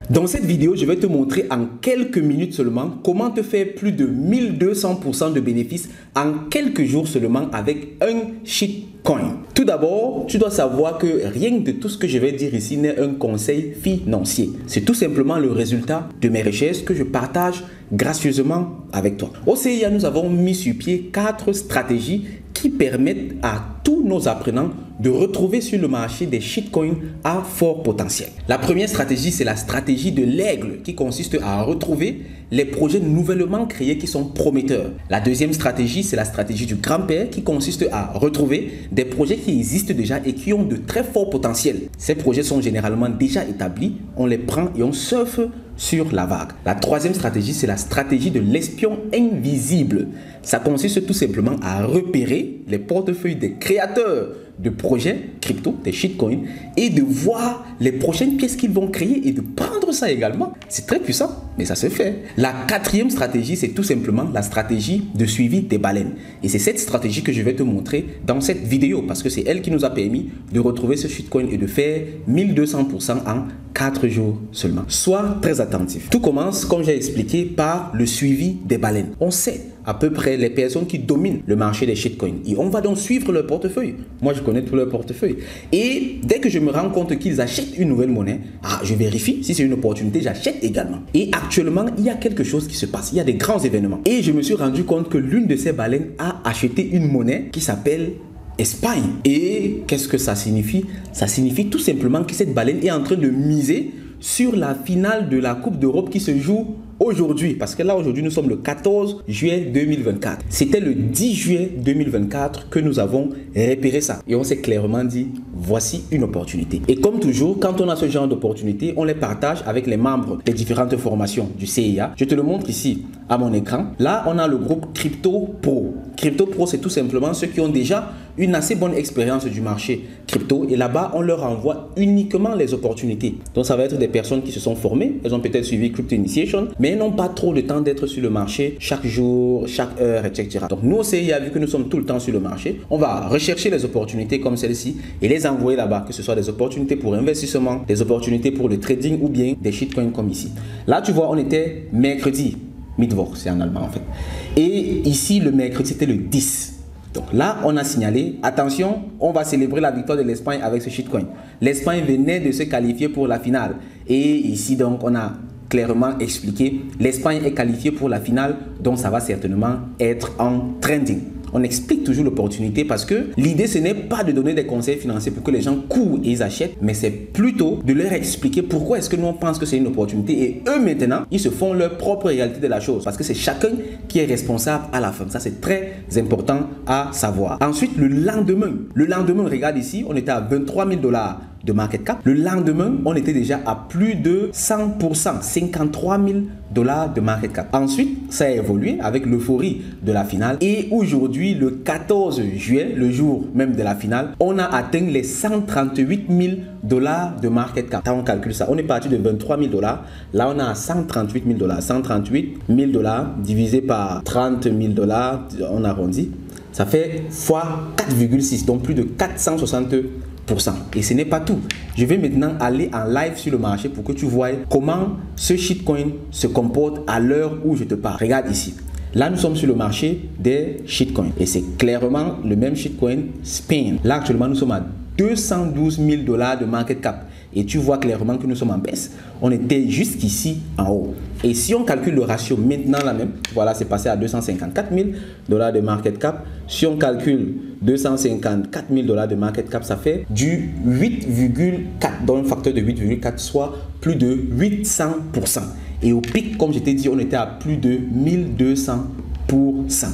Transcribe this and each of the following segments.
Dans cette vidéo, je vais te montrer en quelques minutes seulement comment te faire plus de 1200% de bénéfices en quelques jours seulement avec un shitcoin. Tout d'abord, tu dois savoir que rien de tout ce que je vais dire ici n'est un conseil financier. C'est tout simplement le résultat de mes recherches que je partage gracieusement avec toi. Au CIA, nous avons mis sur pied 4 stratégies qui permettent à tous nos apprenants de retrouver sur le marché des shitcoins à fort potentiel. La première stratégie, c'est la stratégie de l'aigle qui consiste à retrouver les projets nouvellement créés qui sont prometteurs. La deuxième stratégie, c'est la stratégie du grand-père qui consiste à retrouver des projets qui existent déjà et qui ont de très forts potentiels. Ces projets sont généralement déjà établis, on les prend et on surfe sur la vague. La troisième stratégie, c'est la stratégie de l'espion invisible. Ça consiste tout simplement à repérer les portefeuilles des créateurs de projets crypto, des shitcoins, et de voir les prochaines pièces qu'ils vont créer et de prendre ça également. C'est très puissant, mais ça se fait. La quatrième stratégie, c'est tout simplement la stratégie de suivi des baleines. Et c'est cette stratégie que je vais te montrer dans cette vidéo parce que c'est elle qui nous a permis de retrouver ce shitcoin et de faire 1200% en 4 jours seulement. Sois très attentif. Tout commence, comme j'ai expliqué, par le suivi des baleines. On sait à peu près les personnes qui dominent le marché des shitcoins. Et on va donc suivre leur portefeuille. Moi, je connais tout leur portefeuille. Et dès que je me rends compte qu'ils achètent une nouvelle monnaie, je vérifie. Si c'est une opportunité, j'achète également. Et actuellement, il y a quelque chose qui se passe. Il y a des grands événements. Et je me suis rendu compte que l'une de ces baleines a acheté une monnaie qui s'appelle Espagne. Et qu'est-ce que ça signifie? Ça signifie tout simplement que cette baleine est en train de miser sur la finale de la Coupe d'Europe qui se joue aujourd'hui, parce que là aujourd'hui nous sommes le 14 juillet 2024. C'était le 10 juillet 2024 que nous avons repéré ça et on s'est clairement dit voici une opportunité. Et comme toujours, quand on a ce genre d'opportunité, on les partage avec les membres des différentes formations du CIA. Je te le montre ici à mon écran. Là on a le groupe Crypto Pro. Crypto Pro, c'est tout simplement ceux qui ont déjà une assez bonne expérience du marché crypto et là-bas on leur envoie uniquement les opportunités. Donc ça va être des personnes qui se sont formées, elles ont peut-être suivi Crypto Initiation mais n'ont pas trop le temps d'être sur le marché chaque jour, chaque heure, etc. Donc nous au CIA, vu que nous sommes tout le temps sur le marché, on va rechercher les opportunités comme celle-ci et les envoyer là-bas, que ce soit des opportunités pour investissement, des opportunités pour le trading ou bien des shitcoins comme ici. Là tu vois on était mercredi, Mittwoch c'est en allemand en fait. Et ici le mercredi c'était le 10. Donc là, on a signalé, attention, on va célébrer la victoire de l'Espagne avec ce shitcoin. L'Espagne venait de se qualifier pour la finale. Et ici, donc, on a clairement expliqué, l'Espagne est qualifiée pour la finale, donc ça va certainement être en trending. On explique toujours l'opportunité parce que l'idée, ce n'est pas de donner des conseils financiers pour que les gens courent et ils achètent, mais c'est plutôt de leur expliquer pourquoi est-ce que nous on pense que c'est une opportunité et eux maintenant, ils se font leur propre réalité de la chose parce que c'est chacun qui est responsable à la fin. Ça, c'est très important à savoir. Ensuite, le lendemain, regarde ici, on était à 23 000 $ de market cap. Le lendemain, on était déjà à plus de 100%, 53 000 $ de market cap. Ensuite, ça a évolué avec l'euphorie de la finale. Et aujourd'hui, le 14 juillet, le jour même de la finale, on a atteint les 138 000 $ de market cap. Quand on calcule ça, on est parti de 23 000 $. Là, on a 138 000 $. 138 000 $ divisé par 30 000 $, on arrondit. Ça fait fois 4,6, donc plus de 460%. Et ce n'est pas tout. Je vais maintenant aller en live sur le marché pour que tu vois comment ce shitcoin se comporte à l'heure où je te parle. Regarde ici. Là, nous sommes sur le marché des shitcoins. Et c'est clairement le même shitcoin Spain. Là, actuellement, nous sommes à 212 000 $ de market cap. Et tu vois clairement que nous sommes en baisse. On était jusqu'ici en haut. Et si on calcule le ratio maintenant là même, voilà, c'est passé à 254 000 $ de market cap. Si on calcule 254 000 $ de market cap, ça fait du 8,4, donc un facteur de 8,4, soit plus de 800%. Et au pic, comme je t'ai dit, on était à plus de 1200%.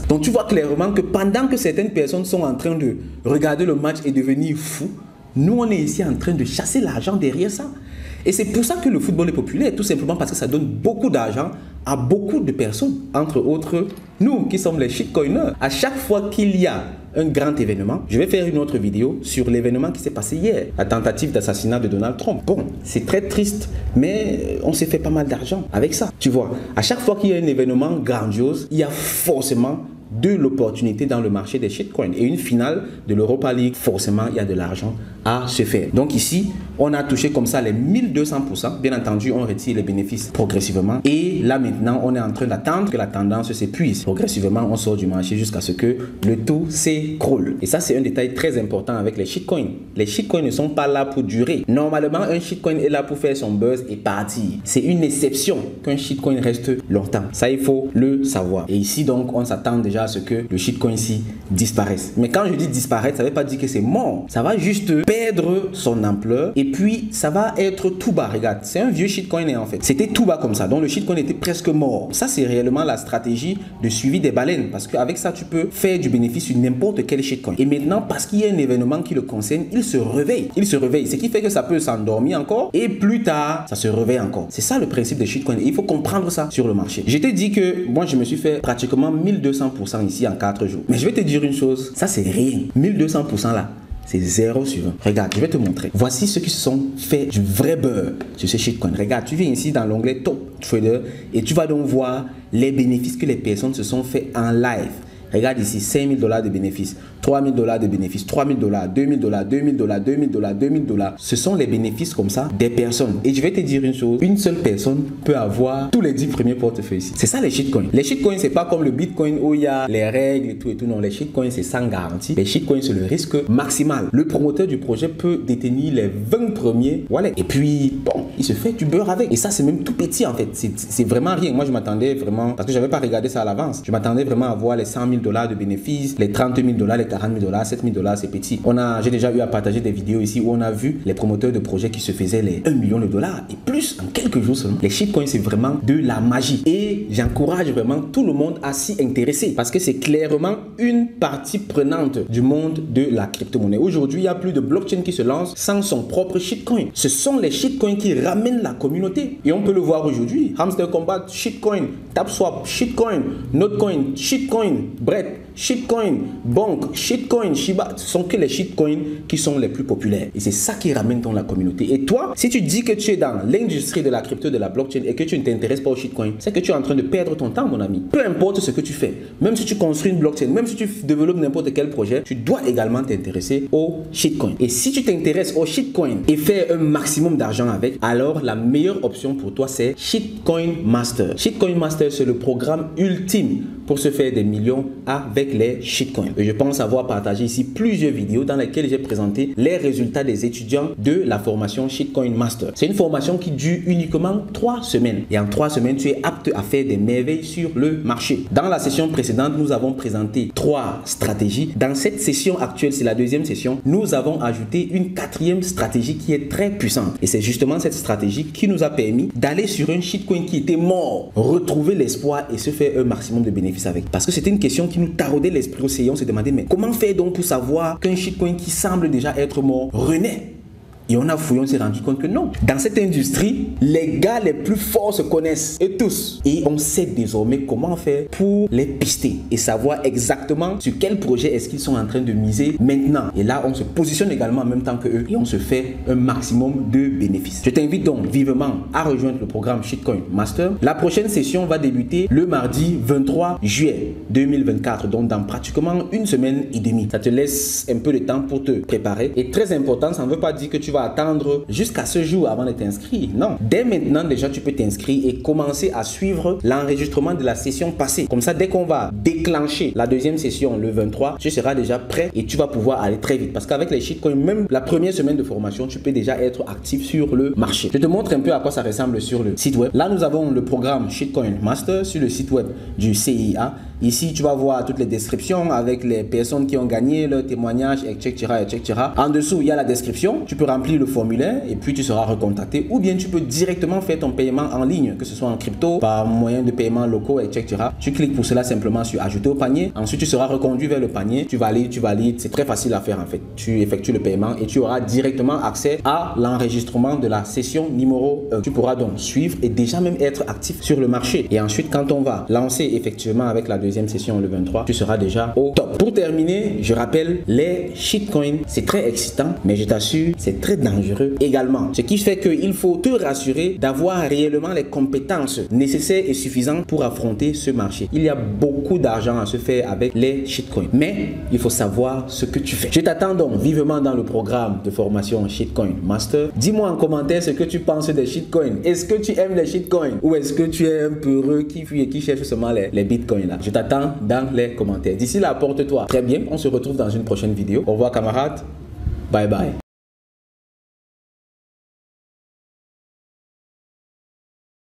Donc tu vois clairement que pendant que certaines personnes sont en train de regarder le match et devenir fous, nous on est ici en train de chasser l'argent derrière ça. Et c'est pour ça que le football est populaire, tout simplement parce que ça donne beaucoup d'argent à beaucoup de personnes, entre autres nous qui sommes les shitcoiners. À chaque fois qu'il y a un grand événement, je vais faire une autre vidéo sur l'événement qui s'est passé hier, la tentative d'assassinat de Donald Trump. Bon, c'est très triste, mais on s'est fait pas mal d'argent avec ça. Tu vois, à chaque fois qu'il y a un événement grandiose, il y a forcément de l'opportunité dans le marché des shitcoins. Et une finale de l'Europa League, forcément, il y a de l'argent à se faire. Donc ici, on a touché comme ça les 1200%. Bien entendu, on retire les bénéfices progressivement. Et là maintenant, on est en train d'attendre que la tendance s'épuise. Progressivement, on sort du marché jusqu'à ce que le tout s'écroule. Et ça, c'est un détail très important avec les shitcoins. Les shitcoins ne sont pas là pour durer. Normalement, un shitcoin est là pour faire son buzz et partir. C'est une exception qu'un shitcoin reste longtemps. Ça, il faut le savoir. Et ici, donc, on s'attend déjà à ce que le shitcoin ici disparaisse. Mais quand je dis disparaître, ça ne veut pas dire que c'est mort. Ça va juste perdre son ampleur et puis ça va être tout bas. Regarde, c'est un vieux shitcoin en fait. C'était tout bas comme ça. Donc le shitcoin était presque mort. Ça, c'est réellement la stratégie de suivi des baleines parce qu'avec ça, tu peux faire du bénéfice sur n'importe quel shitcoin. Et maintenant, parce qu'il y a un événement qui le concerne, il se réveille. Il se réveille. Ce qui fait que ça peut s'endormir encore et plus tard, ça se réveille encore. C'est ça le principe des shitcoins. Et il faut comprendre ça sur le marché. Je t'ai dit que moi, je me suis fait pratiquement 1200% ici en 4 jours. Mais je vais te dire une chose, ça c'est rien. 1200% là, c'est 0 sur 1. Regarde, je vais te montrer. Voici ceux qui se sont fait du vrai beurre sur ces shitcoins. Regarde, tu viens ici dans l'onglet Top Trader et tu vas donc voir les bénéfices que les personnes se sont fait en live. Regarde ici, $5 000 de bénéfices, $3 000 de bénéfices, $3 000, $2 000, $2 000, $2 000, $2 000. Ce sont les bénéfices comme ça des personnes. Et je vais te dire une chose, une seule personne peut avoir tous les 10 premiers portefeuilles ici. C'est ça les shitcoins. Les shitcoins, c'est pas comme le Bitcoin où il y a les règles et tout et tout. Non, les shitcoins, c'est sans garantie. Les shitcoins, c'est le risque maximal. Le promoteur du projet peut détenir les 20 premiers wallets. Et puis, bon, il se fait du beurre avec. Et ça, c'est même tout petit en fait. C'est vraiment rien. Moi, je m'attendais vraiment, parce que j'avais pas regardé ça à l'avance, je m'attendais vraiment à voir les $100 000 de bénéfices, les $30 000, les $40 000, $7 000, c'est petit. J'ai déjà eu à partager des vidéos ici où on a vu les promoteurs de projets qui se faisaient les $1 million et plus en quelques jours seulement. Les shitcoins, c'est vraiment de la magie. Et j'encourage vraiment tout le monde à s'y intéresser parce que c'est clairement une partie prenante du monde de la crypto-monnaie. Aujourd'hui, il y a plus de blockchain qui se lance sans son propre shitcoin. Ce sont les shitcoins qui ramènent la communauté. Et on peut le voir aujourd'hui. Hamster Combat, shitcoin. TapSwap, shitcoin. Notecoin, shitcoin. Brett, shitcoin. Bonk, shitcoin, Shiba. Ce sont que les shitcoins qui sont les plus populaires. Et c'est ça qui ramène dans la communauté. Et toi, si tu dis que tu es dans l'industrie de la crypto, de la blockchain et que tu ne t'intéresses pas au shitcoin, c'est que tu es en train de perdre ton temps, mon ami. Peu importe ce que tu fais, même si tu construis une blockchain, même si tu développes n'importe quel projet, tu dois également t'intéresser au shitcoin. Et si tu t'intéresses au shitcoin et fais un maximum d'argent avec, alors la meilleure option pour toi, c'est Shitcoin Master. Shitcoin Master, c'est le programme ultime pour se faire des millions avec les shitcoins. Et je pense avoir partagé ici plusieurs vidéos dans lesquelles j'ai présenté les résultats des étudiants de la formation Shitcoin Master. C'est une formation qui dure uniquement 3 semaines. Et en 3 semaines, tu es apte à faire des merveilles sur le marché. Dans la session précédente, nous avons présenté 3 stratégies. Dans cette session actuelle, c'est la deuxième session, nous avons ajouté une 4e stratégie qui est très puissante. Et c'est justement cette stratégie qui nous a permis d'aller sur un shitcoin qui était mort, retrouver l'espoir et se faire un maximum de bénéfices avec. Parce que c'était une question qui nous taraudait l'esprit aussi. On se demandait, mais comment faire donc pour savoir qu'un shitcoin qui semble déjà être mort renaît? Et on a fouillé, on s'est rendu compte que non. Dans cette industrie, les gars les plus forts se connaissent. Et tous. Et on sait désormais comment faire pour les pister. Et savoir exactement sur quel projet est-ce qu'ils sont en train de miser maintenant. Et là, on se positionne également en même temps que eux. Et on se fait un maximum de bénéfices. Je t'invite donc vivement à rejoindre le programme Shitcoin Master. La prochaine session va débuter le mardi 23 juillet 2024. Donc dans pratiquement 1 semaine et demie. Ça te laisse un peu de temps pour te préparer. Et très important, ça ne veut pas dire que tu vas attendre jusqu'à ce jour avant de t'inscrire. Non. Dès maintenant, déjà, tu peux t'inscrire et commencer à suivre l'enregistrement de la session passée. Comme ça, dès qu'on va déclencher la deuxième session le 23, tu seras déjà prêt et tu vas pouvoir aller très vite. Parce qu'avec les shitcoins, même la première semaine de formation, tu peux déjà être actif sur le marché. Je te montre un peu à quoi ça ressemble sur le site web. Là, nous avons le programme Shitcoin Master sur le site web du CIA. Ici, tu vas voir toutes les descriptions avec les personnes qui ont gagné, leurs témoignages, etc., etc. En dessous, il y a la description. Tu peux remplir le formulaire et puis tu seras recontacté. Ou bien tu peux directement faire ton paiement en ligne, que ce soit en crypto, par moyen de paiement locaux, etc. Tu cliques pour cela simplement sur ajouter au panier. Ensuite, tu seras reconduit vers le panier. Tu valides. C'est très facile à faire en fait. Tu effectues le paiement et tu auras directement accès à l'enregistrement de la session numéro 1. Tu pourras donc suivre et déjà même être actif sur le marché. Et ensuite, quand on va lancer effectivement avec la deuxième session le 23, tu seras déjà au top. Pour terminer, je rappelle, les shitcoins, c'est très excitant, mais je t'assure, c'est très très dangereux également. Ce qui fait qu'il faut te rassurer d'avoir réellement les compétences nécessaires et suffisantes pour affronter ce marché. Il y a beaucoup d'argent à se faire avec les shitcoins, mais il faut savoir ce que tu fais. Je t'attends donc vivement dans le programme de formation Shitcoin Master. Dis-moi en commentaire ce que tu penses des shitcoins. Est-ce que tu aimes les shitcoins ou est-ce que tu es un peureux qui fuit et qui cherche seulement les bitcoins là? Je t'attends dans les commentaires. D'ici là, porte-toi très bien. On se retrouve dans une prochaine vidéo. Au revoir camarades. Bye bye.